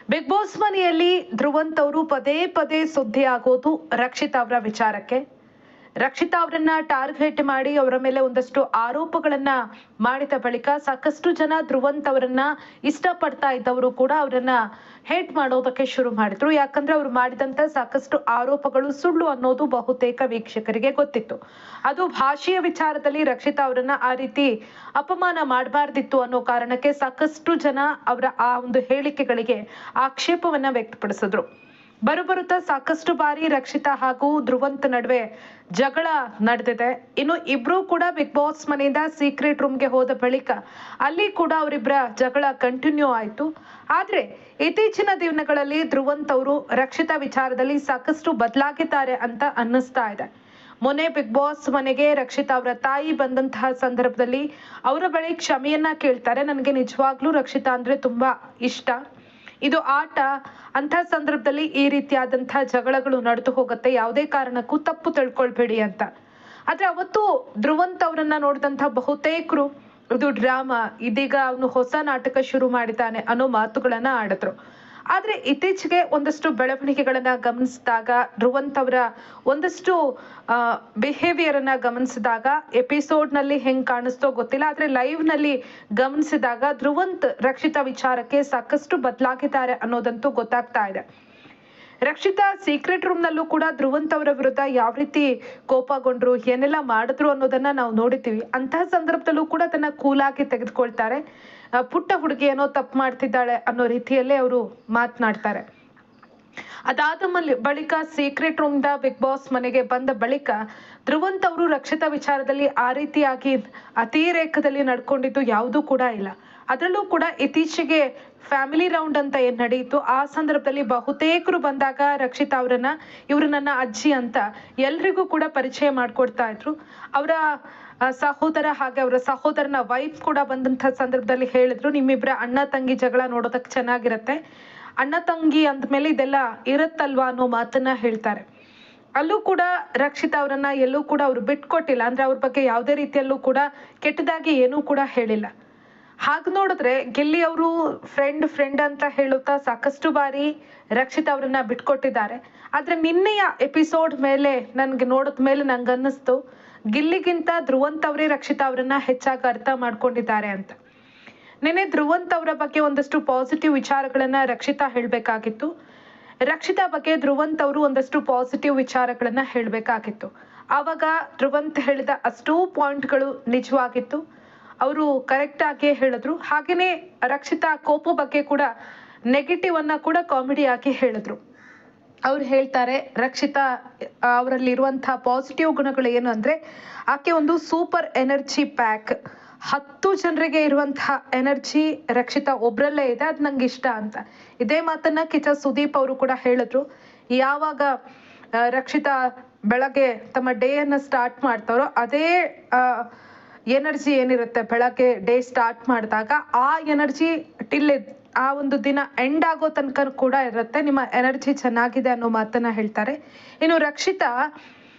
Big boss ಮನೆಯಲ್ಲಿ ಧ್ರುವಂತ್ ಅವರು ಪದೇ ಪದೇ ಸುದ್ದಿ ಆಗೋದು ರಕ್ಷಿತಾ ಅವರ ವಿಚಾರಕ್ಕೆ. ರಕ್ಷಿತಾ ಅವರನ್ನ ಟಾರ್ಗೆಟ್ ಮಾಡಿ ಅವರ ಮೇಲೆ ಒಂದಷ್ಟು ಆರೋಪಗಳನ್ನ ಮಾಡಿದ ಬಳಿಕ ಸಾಕಷ್ಟು ಜನ ಧ್ರುವಂತ್ ಅವರನ್ನ ಇಷ್ಟಪಡ್ತಾ ಇದ್ದವರು ಕೂಡ ಅವರನ್ನ ಹೇಟ್ ಮಾಡೋದಕ್ಕೆ ಶುರು ಮಾಡಿದ್ರು. ಯಾಕಂದ್ರೆ ಅವ್ರು ಮಾಡಿದಂತ ಸಾಕಷ್ಟು ಆರೋಪಗಳು ಸುಳ್ಳು ಅನ್ನೋದು ಬಹುತೇಕ ವೀಕ್ಷಕರಿಗೆ ಗೊತ್ತಿತ್ತು. ಅದು ಭಾಷೆಯ ವಿಚಾರದಲ್ಲಿ ರಕ್ಷಿತಾ ಅವರನ್ನ ಆ ರೀತಿ ಅಪಮಾನ ಮಾಡಬಾರ್ದಿತ್ತು ಅನ್ನೋ ಕಾರಣಕ್ಕೆ ಸಾಕಷ್ಟು ಜನ ಅವರ ಆ ಒಂದು ಹೇಳಿಕೆಗಳಿಗೆ ಆಕ್ಷೇಪವನ್ನ ವ್ಯಕ್ತಪಡಿಸಿದ್ರು. ಬರುತ್ತಾ ಸಾಕಷ್ಟು ಬಾರಿ ರಕ್ಷಿತಾ ಹಾಗೂ ಧ್ರುವಂತ್ ನಡುವೆ ಜಗಳ ನಡೆದಿದೆ. ಇನ್ನು ಇಬ್ರು ಕೂಡ ಬಿಗ್ ಬಾಸ್ ಮನೆಯಿಂದ ಸೀಕ್ರೆಟ್ ರೂಮ್ಗೆ ಹೋದ ಬಳಿಕ ಅಲ್ಲಿ ಕೂಡ ಅವರಿಬ್ಬರ ಜಗಳ ಕಂಟಿನ್ಯೂ ಆಯ್ತು. ಆದ್ರೆ ಇತ್ತೀಚಿನ ದಿನಗಳಲ್ಲಿ ಧ್ರುವಂತ್ ಅವರು ರಕ್ಷಿತಾ ವಿಚಾರದಲ್ಲಿ ಸಾಕಷ್ಟು ಬದಲಾಗಿದ್ದಾರೆ ಅಂತ ಅನ್ನಿಸ್ತಾ ಇದೆ. ಮೊನ್ನೆ ಬಿಗ್ ಬಾಸ್ ಮನೆಗೆ ರಕ್ಷಿತಾ ಅವರ ತಾಯಿ ಬಂದಂತಹ ಸಂದರ್ಭದಲ್ಲಿ ಅವರ ಬಳಿ ಕ್ಷಮೆಯನ್ನ ಕೇಳ್ತಾರೆ. ನನಗೆ ನಿಜವಾಗ್ಲೂ ರಕ್ಷಿತಾ ಅಂದ್ರೆ ತುಂಬಾ ಇಷ್ಟ, ಇದು ಆಟ ಅಂತ ಸಂದರ್ಭದಲ್ಲಿ ಈ ರೀತಿಯಾದಂತಹ ಜಗಳಗಳು ನಡೆದು ಹೋಗುತ್ತೆ, ಯಾವುದೇ ಕಾರಣಕ್ಕೂ ತಪ್ಪು ತಿಳ್ಕೊಳ್ಬೇಡಿ ಅಂತ. ಆದ್ರೆ ಅವತ್ತು ಧ್ರುವಂತ್ ಅವರನ್ನ ನೋಡಿದಂತ ಬಹುತೇಕರು ಇದು ಡ್ರಾಮಾ, ಇದೀಗ ಅವನು ಹೊಸ ನಾಟಕ ಶುರು ಮಾಡಿದ್ದಾನೆ ಅನ್ನೋ ಮಾತುಗಳನ್ನ ಆಡಿದ್ರು. ಆದ್ರೆ ಇತ್ತೀಚೆಗೆ ಒಂದಷ್ಟು ಬೆಳವಣಿಗೆಗಳನ್ನ ಗಮನಿಸಿದಾಗ, ಧ್ರುವಂತ್ ಅವರ ಒಂದಷ್ಟು ಬಿಹೇವಿಯರ್ ಅನ್ನ ಗಮನಿಸಿದಾಗ, ಎಪಿಸೋಡ್ ನಲ್ಲಿ ಹೆಂಗ್ ಕಾಣಿಸ್ತೋ ಗೊತ್ತಿಲ್ಲ, ಆದ್ರೆ ಲೈವ್ ನಲ್ಲಿ ಗಮನಿಸಿದಾಗ ಧ್ರುವಂತ್ ರಕ್ಷಿತಾ ವಿಚಾರಕ್ಕೆ ಸಾಕಷ್ಟು ಬದಲಾಗಿದ್ದಾರೆ ಅನ್ನೋದಂತೂ ಗೊತ್ತಾಗ್ತಾ ಇದೆ. ರಕ್ಷಿತಾ ಸೀಕ್ರೆಟ್ ರೂಮ್ ನಲ್ಲೂ ಕೂಡ ಧ್ರುವಂತ್ ಅವರ ವಿರುದ್ಧ ಯಾವ ರೀತಿ ಕೋಪಗೊಂಡ್ರು, ಏನೆಲ್ಲ ಮಾಡಿದ್ರು ಅನ್ನೋದನ್ನ ನಾವು ನೋಡಿದ್ದೀವಿ. ಅಂತಹ ಸಂದರ್ಭದಲ್ಲೂ ಕೂಡ ಅದನ್ನ ಕೂಲಾಗಿ ತೆಗೆದುಕೊಳ್ತಾರೆ. ಪುಟ್ಟ ಹುಡುಗಿ ಏನೋ ತಪ್ಪು ಮಾಡ್ತಿದ್ದಾಳೆ ಅನ್ನೋ ರೀತಿಯಲ್ಲೇ ಅವರು ಮಾತನಾಡ್ತಾರೆ. ಅದಾದ ಬಳಿಕ ಸೀಕ್ರೆಟ್ ರೂಮ್ ದ ಬಿಗ್ ಬಾಸ್ ಮನೆಗೆ ಬಂದ ಬಳಿಕ ಧ್ರುವಂತ್ ಅವರು ರಕ್ಷಿತಾ ವಿಚಾರದಲ್ಲಿ ಆ ರೀತಿಯಾಗಿ ಅತಿರೇಕದಲ್ಲಿ ನಡ್ಕೊಂಡಿದ್ದು ಯಾವುದೂ ಕೂಡ ಇಲ್ಲ. ಅದರಲ್ಲೂ ಕೂಡ ಇತ್ತೀಚೆಗೆ ಫ್ಯಾಮಿಲಿ ರೌಂಡ್ ಅಂತ ಏನ್ ನಡೆಯಿತು, ಆ ಸಂದರ್ಭದಲ್ಲಿ ಬಹುತೇಕರು ಬಂದಾಗ ರಕ್ಷಿತಾ ಅವರನ್ನ ಇವರು ನನ್ನ ಅಜ್ಜಿ ಅಂತ ಎಲ್ರಿಗೂ ಕೂಡ ಪರಿಚಯ ಮಾಡ್ಕೊಡ್ತಾ ಇದ್ರು. ಅವರ ಸಹೋದರ ಹಾಗೆ ಅವರ ಸಹೋದರನ ವೈಫ್ ಕೂಡ ಬಂದಂತ ಸಂದರ್ಭದಲ್ಲಿ ಹೇಳಿದ್ರು, ನಿಮ್ಮಿಬ್ಬರ ಅಣ್ಣ ತಂಗಿ ಜಗಳ ನೋಡೋದಕ್ಕೆ ಚೆನ್ನಾಗಿರತ್ತೆ, ಅಣ್ಣ ತಂಗಿ ಅಂದ್ಮೇಲೆ ಇದೆಲ್ಲ ಇರುತ್ತಲ್ವಾ ಅನ್ನೋ ಮಾತನ್ನ ಹೇಳ್ತಾರೆ. ಅಲ್ಲೂ ಕೂಡ ರಕ್ಷಿತಾ ಅವರನ್ನ ಎಲ್ಲೂ ಕೂಡ ಅವ್ರು ಬಿಟ್ಕೊಟ್ಟಿಲ್ಲ. ಅಂದ್ರೆ ಅವ್ರ ಬಗ್ಗೆ ಯಾವುದೇ ರೀತಿಯಲ್ಲೂ ಕೂಡ ಕೆಟ್ಟದಾಗಿ ಏನೂ ಕೂಡ ಹೇಳಿಲ್ಲ. ಹಾಗೆ ನೋಡಿದ್ರೆ ಗಿಲ್ಲಿ ಅವರು ಫ್ರೆಂಡ್ ಅಂತ ಹೇಳುತ್ತಾ ಸಾಕಷ್ಟು ಬಾರಿ ರಕ್ಷಿತಾ ಅವರನ್ನ ಬಿಟ್ಕೊಟ್ಟಿದ್ದಾರೆ. ಆದ್ರೆ ನಿನ್ನೆಯ ಎಪಿಸೋಡ್ ಮೇಲೆ ನನ್ಗೆ ನೋಡಿದ ಮೇಲೆ ನಂಗೆ ಅನ್ನಿಸ್ತು, ಗಿಲ್ಲಿಗಿಂತ ಧ್ರುವಂತ್ ಅವರೇ ರಕ್ಷಿತಾ ಅವರನ್ನ ಹೆಚ್ಚಾಗಿ ಅರ್ಥ ಮಾಡ್ಕೊಂಡಿದ್ದಾರೆ ಅಂತ. ನಿನ್ನೆ ಧ್ರುವಂತ್ ಅವರ ಬಗ್ಗೆ ಒಂದಷ್ಟು ಪಾಸಿಟಿವ್ ವಿಚಾರಗಳನ್ನ ರಕ್ಷಿತಾ ಹೇಳ್ಬೇಕಾಗಿತ್ತು. ರಕ್ಷಿತಾ ಬಗ್ಗೆ ಧ್ರುವಂತ್ ಅವರು ಒಂದಷ್ಟು ಪಾಸಿಟಿವ್ ವಿಚಾರಗಳನ್ನ ಹೇಳ್ಬೇಕಾಗಿತ್ತು. ಆವಾಗ ಧ್ರುವಂತ್ ಹೇಳಿದ ಅಷ್ಟೂ ಪಾಯಿಂಟ್ಗಳು ನಿಜವಾಗಿತ್ತು, ಅವರು ಕರೆಕ್ಟ್ ಆಗಿ ಹೇಳಿದ್ರು. ಹಾಗೇನೆ ರಕ್ಷಿತಾ ಕೋಪು ಬಗ್ಗೆ ಕೂಡ ನೆಗೆಟಿವ್ ಅನ್ನ ಕೂಡ ಕಾಮಿಡಿ ಆಗಿ ಹೇಳಿದ್ರು. ಅವ್ರು ಹೇಳ್ತಾರೆ, ರಕ್ಷಿತಾ ಅವರಲ್ಲಿ ಇರುವಂತಹ ಪಾಸಿಟಿವ್ ಗುಣಗಳು ಏನು ಅಂದ್ರೆ, ಆಕೆ ಒಂದು ಸೂಪರ್ ಎನರ್ಜಿ ಪ್ಯಾಕ್. 10 ಜನರಿಗೆ ಇರುವಂತಹ ಎನರ್ಜಿ ರಕ್ಷಿತಾ ಒಬ್ರಲ್ಲೇ ಇದೆ, ಅದ್ ನಂಗೆ ಇಷ್ಟ ಅಂತ. ಇದೇ ಮಾತನ್ನ ಕಿಚ್ಚ ಸುದೀಪ್ ಅವರು ಕೂಡ ಹೇಳಿದ್ರು. ಯಾವಾಗ ರಕ್ಷಿತಾ ಬೆಳಗ್ಗೆ ತಮ್ಮ ಡೇ ಅನ್ನ ಸ್ಟಾರ್ಟ್ ಮಾಡ್ತಾರೋ ಅದೇ ಎನರ್ಜಿ ಏನಿರುತ್ತೆ ಬೆಳಗ್ಗೆ ಡೇ ಸ್ಟಾರ್ಟ್ ಮಾಡಿದಾಗ, ಆ ಎನರ್ಜಿ ಟಿಲ್ ಆ ಒಂದು ದಿನ ಎಂಡ್ ಆಗೋ ತನಕ ಕೂಡ ಇರುತ್ತೆ, ನಿಮ್ಮ ಎನರ್ಜಿ ಚೆನ್ನಾಗಿದೆ ಅನ್ನೋ ಮಾತನ್ನ ಹೇಳ್ತಾರೆ. ಇನ್ನು ರಕ್ಷಿತಾ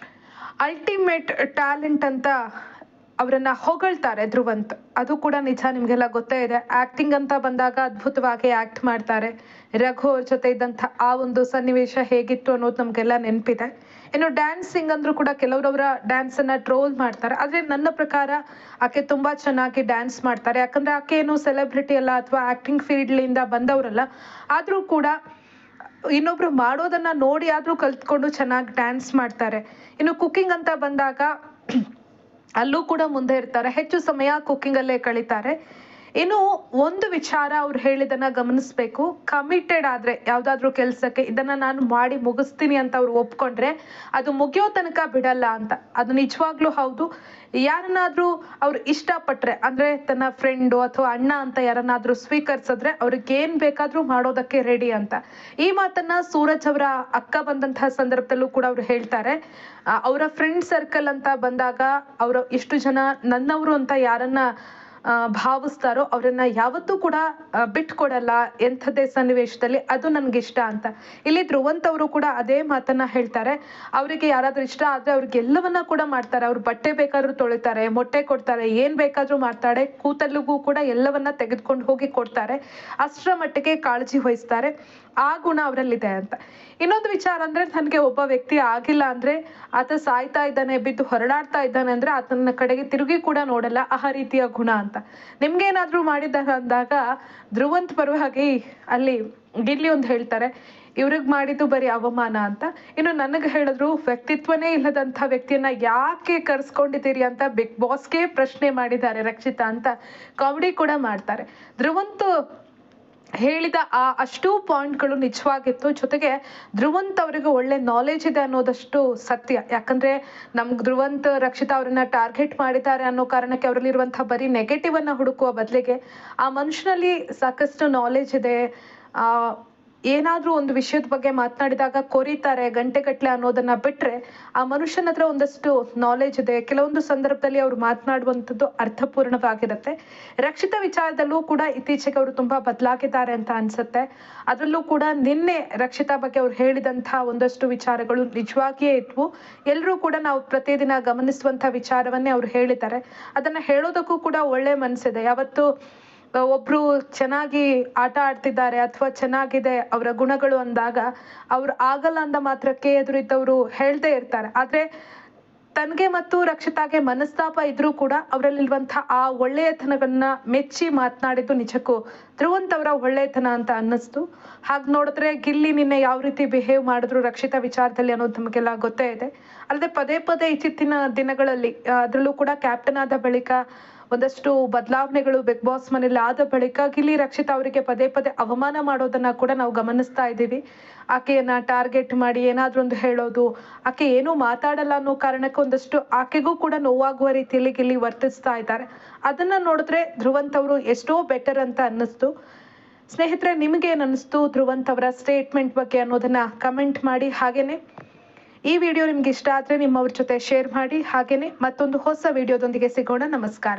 ಅಲ್ಟಿಮೇಟ್ ಟ್ಯಾಲೆಂಟ್ ಅಂತ ಅವರನ್ನ ಹೊಗಳ್ತಾರೆ ಧ್ರುವಂತ್. ಅದು ಕೂಡ ನಿಜ, ನಿಮ್ಗೆಲ್ಲ ಗೊತ್ತೇ ಇದೆ. ಆಕ್ಟಿಂಗ್ ಅಂತ ಬಂದಾಗ ಅದ್ಭುತವಾಗಿ ಆಕ್ಟ್ ಮಾಡ್ತಾರೆ. ರಘು ಅವ್ರ ಜೊತೆ ಇದ್ದಂಥ ಆ ಒಂದು ಸನ್ನಿವೇಶ ಹೇಗಿತ್ತು ಅನ್ನೋದು ನಮ್ಗೆಲ್ಲ ನೆನಪಿದೆ. ಇನ್ನು ಡ್ಯಾನ್ಸಿಂಗ್ ಅಂದ್ರೂ ಕೂಡ ಕೆಲವರವರ ಡ್ಯಾನ್ಸ್ ಅನ್ನ ಟ್ರೋಲ್ ಮಾಡ್ತಾರೆ. ಆದ್ರೆ ನನ್ನ ಪ್ರಕಾರ ಆಕೆ ತುಂಬಾ ಚೆನ್ನಾಗಿ ಡ್ಯಾನ್ಸ್ ಮಾಡ್ತಾರೆ. ಯಾಕಂದ್ರೆ ಆಕೆ ಏನು ಸೆಲೆಬ್ರಿಟಿ ಅಲ್ಲ ಅಥವಾ ಆಕ್ಟಿಂಗ್ ಫೀಲ್ಡ್ಲಿಂದ ಬಂದವರಲ್ಲ, ಆದ್ರೂ ಕೂಡ ಇನ್ನೊಬ್ರು ಮಾಡೋದನ್ನ ನೋಡಿ ಆದ್ರೂ ಕಲ್ತ್ಕೊಂಡು ಚೆನ್ನಾಗಿ ಡ್ಯಾನ್ಸ್ ಮಾಡ್ತಾರೆ. ಇನ್ನು ಕುಕಿಂಗ್ ಅಂತ ಬಂದಾಗ ಅಲ್ಲೂ ಕೂಡ ಮುಂದೆ ಇರ್ತಾರೆ, ಹೆಚ್ಚು ಸಮಯ ಕುಕಿಂಗ್ ಅಲ್ಲೇ ಕಳೀತಾರೆ. ಇನ್ನು ಒಂದು ವಿಚಾರ ಅವ್ರು ಹೇಳಿದನ್ನ ಗಮನಿಸ್ಬೇಕು, ಕಮಿಟೆಡ್ ಆದ್ರೆ ಯಾವ್ದಾದ್ರು ಕೆಲ್ಸಕ್ಕೆ ಇದನ್ನ ನಾನು ಮಾಡಿ ಮುಗಿಸ್ತೀನಿ ಅಂತ ಅವ್ರು ಒಪ್ಕೊಂಡ್ರೆ ಅದು ಮುಗಿಯೋ ತನಕ ಬಿಡಲ್ಲ ಅಂತ. ಅದು ನಿಜವಾಗ್ಲೂ ಹೌದು. ಯಾರನ್ನಾದ್ರೂ ಅವ್ರು ಇಷ್ಟಪಟ್ರೆ ಅಂದ್ರೆ ತನ್ನ ಫ್ರೆಂಡು ಅಥವಾ ಅಣ್ಣ ಅಂತ ಯಾರನ್ನಾದ್ರೂ ಸ್ವೀಕರಿಸಿದ್ರೆ ಅವ್ರಿಗೆ ಏನ್ ಬೇಕಾದ್ರೂ ಮಾಡೋದಕ್ಕೆ ರೆಡಿ ಅಂತ. ಈ ಮಾತನ್ನ ಸೂರಜ್ ಅವರ ಅಕ್ಕ ಬಂದಂತಹ ಸಂದರ್ಭದಲ್ಲೂ ಕೂಡ ಅವ್ರು ಹೇಳ್ತಾರೆ. ಅವರ ಫ್ರೆಂಡ್ ಸರ್ಕಲ್ ಅಂತ ಬಂದಾಗ ಅವರು ಇಷ್ಟು ಜನ ನನ್ನವರು ಅಂತ ಯಾರನ್ನ ಭಾವಿಸ್ತಾರೋ ಅವರನ್ನ ಯಾವತ್ತೂ ಕೂಡ ಬಿಟ್ಕೊಡಲ್ಲ ಎಂಥದ್ದೇ ಸನ್ನಿವೇಶದಲ್ಲಿ, ಅದು ನನ್ಗಿಷ್ಟ ಅಂತ. ಇಲ್ಲಿ ಧ್ರುವಂತ್ ಅವರು ಕೂಡ ಅದೇ ಮಾತನ್ನ ಹೇಳ್ತಾರೆ. ಅವರಿಗೆ ಯಾರಾದ್ರೂ ಇಷ್ಟ ಆದ್ರೆ ಅವ್ರಿಗೆ ಎಲ್ಲವನ್ನ ಕೂಡ ಮಾಡ್ತಾರೆ. ಅವ್ರು ಬಟ್ಟೆ ಬೇಕಾದ್ರೂ ತೊಳಿತಾರೆ, ಮೊಟ್ಟೆ ಕೊಡ್ತಾರೆ, ಏನ್ ಬೇಕಾದ್ರೂ ಮಾಡ್ತಾರೆ, ಕೂತಲ್ಲಿಗೂ ಕೂಡ ಎಲ್ಲವನ್ನ ತೆಗೆದುಕೊಂಡು ಹೋಗಿ ಕೊಡ್ತಾರೆ. ಅಷ್ಟರ ಮಟ್ಟಿಗೆ ಕಾಳಜಿ ವಹಿಸ್ತಾರೆ. ಆ ಗುಣ ಅವರಲ್ಲಿದೆ ಅಂತ. ಇನ್ನೊಂದು ವಿಚಾರ ಅಂದ್ರೆ, ನನಗೆ ಒಬ್ಬ ವ್ಯಕ್ತಿ ಆಗಿಲ್ಲ ಅಂದ್ರೆ ಆತ ಸಾಯ್ತಾ ಇದ್ದಾನೆ, ಬಿದ್ದು ಹೊರಡಾಡ್ತಾ ಇದ್ದಾನೆ ಅಂದ್ರೆ ಆತನ ಕಡೆಗೆ ತಿರುಗಿ ಕೂಡ ನೋಡಲ್ಲ, ಆ ರೀತಿಯ ಗುಣ ಅಂತ. ನಿಮ್ಗೇನಾದ್ರೂ ಮಾಡಿದ್ದಾರೆ ಅಂದಾಗ ಧ್ರುವಂತ್ ಪರವಾಗಿ ಅಲ್ಲಿ ಗಿಲ್ಲಿ ಒಂದು ಹೇಳ್ತಾರೆ, ಇವ್ರಿಗೆ ಮಾಡಿದ್ದು ಬರೀ ಅವಮಾನ ಅಂತ. ಇನ್ನು ನನಗೆ ಹೇಳಿದ್ರು, ವ್ಯಕ್ತಿತ್ವನೇ ಇಲ್ಲದಂತ ವ್ಯಕ್ತಿಯನ್ನ ಯಾಕೆ ಕರ್ಸ್ಕೊಂಡಿದ್ದೀರಿ ಅಂತ ಬಿಗ್ ಬಾಸ್ಗೆ ಪ್ರಶ್ನೆ ಮಾಡಿದ್ದಾರೆ ರಕ್ಷಿತಾ ಅಂತ ಕಾಮಿಡಿ ಕೂಡ ಮಾಡ್ತಾರೆ. ಧ್ರುವಂತ್ ಹೇಳಿದ ಅಷ್ಟು ಪಾಯಿಂಟ್ಗಳು ನಿಜವಾಗಿತ್ತು. ಜೊತೆಗೆ ಧ್ರುವಂತ್ ಅವರಿಗೆ ಒಳ್ಳೆ ನಾಲೆಜ್ ಇದೆ ಅನ್ನೋದಷ್ಟು ಸತ್ಯ. ಯಾಕಂದ್ರೆ ನಮ್ಗೆ ಧ್ರುವಂತ್ ರಕ್ಷಿತಾ ಅವರನ್ನ ಟಾರ್ಗೆಟ್ ಮಾಡಿದ್ದಾರೆ ಅನ್ನೋ ಕಾರಣಕ್ಕೆ ಅವರಲ್ಲಿರುವಂತಹ ಬರೀ ನೆಗೆಟಿವ್ ಅನ್ನ ಹುಡುಕುವ ಬದಲಿಗೆ ಆ ಮನುಷ್ಯನಲ್ಲಿ ಸಾಕಷ್ಟು ನಾಲೆಜ್ ಇದೆ. ಏನಾದ್ರೂ ಒಂದು ವಿಷಯದ ಬಗ್ಗೆ ಮಾತನಾಡಿದಾಗ ಕೊರಿತಾರೆ ಗಂಟೆಗಟ್ಲೆ ಅನ್ನೋದನ್ನ ಬಿಟ್ರೆ, ಆ ಮನುಷ್ಯನ ಹತ್ರ ಒಂದಷ್ಟು ನಾಲೆಜ್ ಇದೆ. ಕೆಲವೊಂದು ಸಂದರ್ಭದಲ್ಲಿ ಅವ್ರು ಮಾತನಾಡುವಂಥದ್ದು ಅರ್ಥಪೂರ್ಣವಾಗಿರುತ್ತೆ. ರಕ್ಷಿತಾ ವಿಚಾರದಲ್ಲೂ ಕೂಡ ಇತ್ತೀಚೆಗೆ ಅವರು ತುಂಬಾ ಬದಲಾಗಿದ್ದಾರೆ ಅಂತ ಅನ್ಸುತ್ತೆ. ಅದರಲ್ಲೂ ಕೂಡ ನಿನ್ನೆ ರಕ್ಷಿತಾ ಬಗ್ಗೆ ಅವ್ರು ಹೇಳಿದಂತ ಒಂದಷ್ಟು ವಿಚಾರಗಳು ನಿಜವಾಗಿಯೇ ಇದ್ವು. ಎಲ್ಲರೂ ಕೂಡ ನಾವು ಪ್ರತಿದಿನ ಗಮನಿಸುವಂತ ವಿಚಾರವನ್ನೇ ಅವ್ರು ಹೇಳಿದ್ದಾರೆ. ಅದನ್ನ ಹೇಳೋದಕ್ಕೂ ಕೂಡ ಒಳ್ಳೆ ಮನಸ್ಸಿದೆ. ಯಾವತ್ತು ಒಬ್ರು ಚೆನ್ನಾಗಿ ಆಟ ಆಡ್ತಿದ್ದಾರೆ ಅಥವಾ ಚೆನ್ನಾಗಿದೆ ಅವರ ಗುಣಗಳು ಅಂದಾಗ ಅವ್ರು ಆಗಲ್ಲ ಅಂದ ಮಾತ್ರಕ್ಕೆ ಎದುರಿದ್ದವರು ಹೇಳ್ದೇ ಇರ್ತಾರೆ. ಆದ್ರೆ ತನ್ಗೆ ಮತ್ತು ರಕ್ಷಿತಾಗೆ ಮನಸ್ತಾಪ ಇದ್ರೂ ಕೂಡ ಅವರಲ್ಲಿರುವಂತಹ ಆ ಒಳ್ಳೆಯತನಗಳನ್ನ ಮೆಚ್ಚಿ ಮಾತನಾಡಿದ್ದು ನಿಜಕ್ಕೂ ಧ್ರುವಂತ್ ಅವರ ಒಳ್ಳೆಯತನ ಅಂತ ಅನ್ನಿಸ್ತು. ಹಾಗೆ ನೋಡಿದ್ರೆ ಗಿಲ್ಲಿ ನಿನ್ನೆ ಯಾವ ರೀತಿ ಬಿಹೇವ್ ಮಾಡಿದ್ರು ರಕ್ಷಿತಾ ವಿಚಾರದಲ್ಲಿ ಅನ್ನೋದು ನಮಗೆಲ್ಲ ಗೊತ್ತೇ ಇದೆ. ಅಲ್ಲದೆ ಪದೇ ಪದೇ ಇತ್ತೀಚಿನ ದಿನಗಳಲ್ಲಿ ಅದರಲ್ಲೂ ಕೂಡ ಕ್ಯಾಪ್ಟನ್ ಆದ ಬಳಿಕ ಒಂದಷ್ಟು ಬದಲಾವಣೆಗಳು ಬಿಗ್ ಬಾಸ್ ಮನೇಲಿ ಆದ ಬಳಿಕ ಗಿಲ್ಲಿ ರಕ್ಷಿತಾ ಅವರಿಗೆ ಪದೇ ಪದೇ ಅವಮಾನ ಮಾಡೋದನ್ನ ಕೂಡ ನಾವು ಗಮನಿಸ್ತಾ ಇದ್ದೀವಿ. ಆಕೆಯನ್ನ ಟಾರ್ಗೆಟ್ ಮಾಡಿ ಏನಾದ್ರೂ ಒಂದು ಹೇಳೋದು, ಆಕೆ ಏನೂ ಮಾತಾಡಲ್ಲ ಅನ್ನೋ ಕಾರಣಕ್ಕೆ ಒಂದಷ್ಟು ಆಕೆಗೂ ಕೂಡ ನೋವಾಗುವ ರೀತಿಯಲ್ಲಿ ಗಿಲ್ಲಿ ವರ್ತಿಸ್ತಾ ಇದ್ದಾರೆ. ಅದನ್ನ ನೋಡಿದ್ರೆ ಧ್ರುವಂತ್ ಅವರು ಎಷ್ಟೋ ಬೆಟರ್ ಅಂತ ಅನ್ನಿಸ್ತು. ಸ್ನೇಹಿತರೆ, ನಿಮ್ಗೆ ಏನ್ ಅನ್ನಿಸ್ತು ಧ್ರುವಂತ್ ಅವರ ಸ್ಟೇಟ್ಮೆಂಟ್ ಬಗ್ಗೆ ಅನ್ನೋದನ್ನ ಕಮೆಂಟ್ ಮಾಡಿ. ಹಾಗೇನೆ ಈ ವಿಡಿಯೋ ನಿಮ್ಗೆ ಇಷ್ಟ ಆದ್ರೆ ನಿಮ್ಮವ್ರ ಜೊತೆ ಶೇರ್ ಮಾಡಿ. ಹಾಗೇನೆ ಮತ್ತೊಂದು ಹೊಸ ವಿಡಿಯೋದೊಂದಿಗೆ ಸಿಗೋಣ. ನಮಸ್ಕಾರ.